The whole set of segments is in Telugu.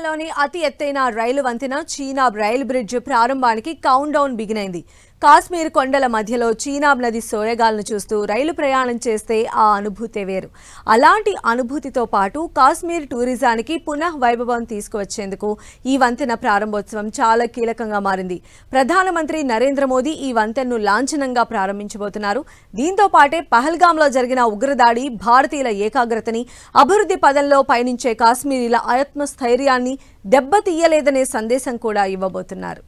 లోని అతి ఎత్తైన రైలు వంతెన చీనాబ్ రైల్ బ్రిడ్జ్ ప్రారంభానికి కౌంట్ డౌన్ బిగినైంది. కాశ్మీర్ కొండల మధ్యలో చీనాబ్ నది సోయగాలను చూస్తూ రైలు ప్రయాణం చేస్తే ఆ అనుభూతే వేరు. అలాంటి అనుభూతితో పాటు కాశ్మీర్ టూరిజానికి పునః వైభవం తీసుకువచ్చేందుకు ఈ వంతెన ప్రారంభోత్సవం చాలా కీలకంగా మారింది. ప్రధానమంత్రి నరేంద్ర మోదీ ఈ వంతెనను లాంఛనంగా ప్రారంభించబోతున్నారు. దీంతో పాటే పహల్గాంలో జరిగిన ఉగ్రదాడి భారతీయుల ఏకాగ్రతని, అభివృద్ధి పదంలో పయనించే కాశ్మీరీల ఆత్మస్థైర్యాన్ని దెబ్బతీయలేదనే సందేశం కూడా ఇవ్వబోతున్నారు.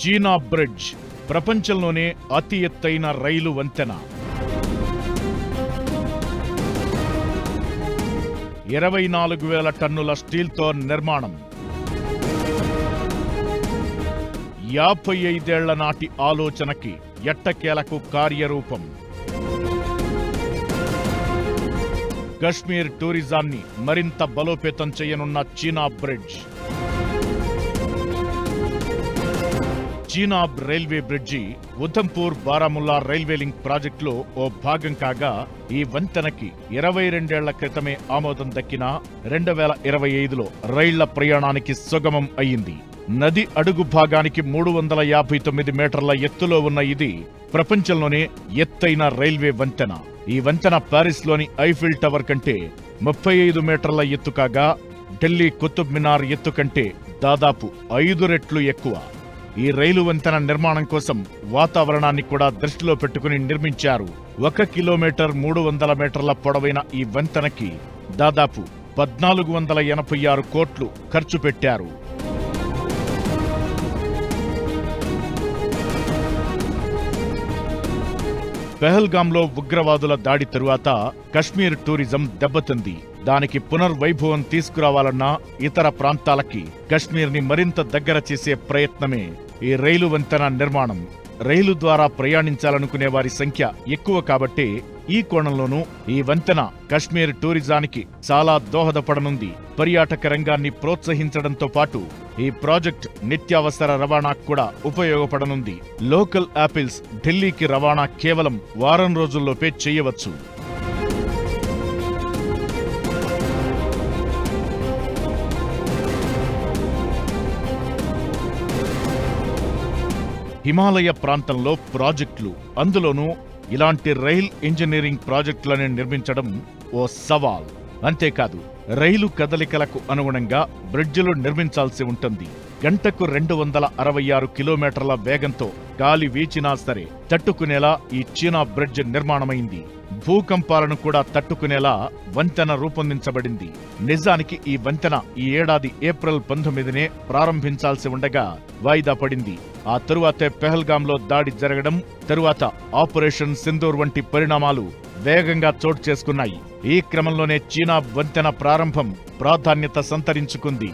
చీనాబ్ బ్రిడ్జ్ ప్రపంచంలోనే అతి ఎత్తైన రైలు వంతెన. 24,000 టన్నుల స్టీల్తో నిర్మాణం. 55 ఏళ్ల నాటి ఆలోచనకి ఎట్టకేలకు కార్యరూపం. కశ్మీర్ టూరిజాన్ని మరింత బలోపేతం చేయనున్న Chenab bridge. Chenab railway bridge Udhampur Baramulla railway link ప్రాజెక్టులో ఓ భాగం కాగా, ఈ వంతెనకి 22 ఏళ్ల క్రితమే ఆమోదం దక్కిన 2025లో రైళ్ల ప్రయాణానికి సుగమం అయ్యింది. నది అడుగు భాగానికి 359 మీటర్ల ఎత్తులో ఉన్న ఇది ప్రపంచంలోనే ఎత్తైన రైల్వే వంతెన. ఈ వంతెన ప్యారిస్లోని ఐఫిల్ టవర్ కంటే 35 మీటర్ల ఎత్తు కాగా, ఢిల్లీ కుతుబ్ మినార్ ఎత్తు కంటే దాదాపు 5 రెట్లు ఎక్కువ. ఈ రైలు వంతెన నిర్మాణం కోసం వాతావరణాన్ని కూడా దృష్టిలో పెట్టుకుని నిర్మించారు. 1 కిలోమీటర్ 300 మీటర్ల పొడవైన ఈ వంతెనకి దాదాపు 1486 కోట్లు ఖర్చు పెట్టారు. పెహల్గాంలో ఉగ్రవాదుల దాడి తరువాత కశ్మీర్ టూరిజం దెబ్బతింది. దానికి పునర్వైభవం తీసుకురావాలన్నా ఇతర ప్రాంతాలకి కశ్మీర్ని మరింత దగ్గర చేసే ప్రయత్నమే ఈ రైలు వంతెన నిర్మాణం. రైలు ద్వారా ప్రయాణించాలనుకునే వారి సంఖ్య ఎక్కువ కాబట్టి ఈ కోణంలోనూ ఈ వంతెన కశ్మీర్ టూరిజానికి చాలా దోహదపడనుంది. పర్యాటక రంగాన్ని ప్రోత్సహించడంతో పాటు ఈ ప్రాజెక్ట్ నిత్యావసర రవాణాకు కూడా ఉపయోగపడనుంది. లోకల్ యాపిల్స్ ఢిల్లీకి రవాణా కేవలం వారం రోజుల్లోపే చేయవచ్చు. హిమాలయ ప్రాంతంలో ప్రాజెక్టులు, అందులోనూ ఇలాంటి రైల్ ఇంజనీరింగ్ ప్రాజెక్టులను నిర్మించడం ఓ సవాల్. అంతేకాదు, రైలు కదలికలకు అనుగుణంగా బ్రిడ్జిలు నిర్మించాల్సి ఉంటుంది. గంటకు 266 కిలోమీటర్ల వేగంతో గాలి వీచినా సరే తట్టుకునేలా ఈ చీనాబ్ బ్రిడ్జ్ నిర్మాణమైంది. భూకంపాలను కూడా తట్టుకునేలా వంతెన రూపొందించబడింది. నిజానికి ఈ వంతెన ఈ ఏడాది ఏప్రిల్ 19నే ప్రారంభించాల్సి ఉండగా వాయిదా పడింది. ఆ తరువాతే పెహల్గాంలో దాడి జరగడం, తరువాత ఆపరేషన్ సింధూర్ వంటి పరిణామాలు వేగంగా చోటు చేసుకున్నాయి. ఈ క్రమంలోనే చీనాబ్ వంతెన ప్రారంభం ప్రాధాన్యత సంతరించుకుంది.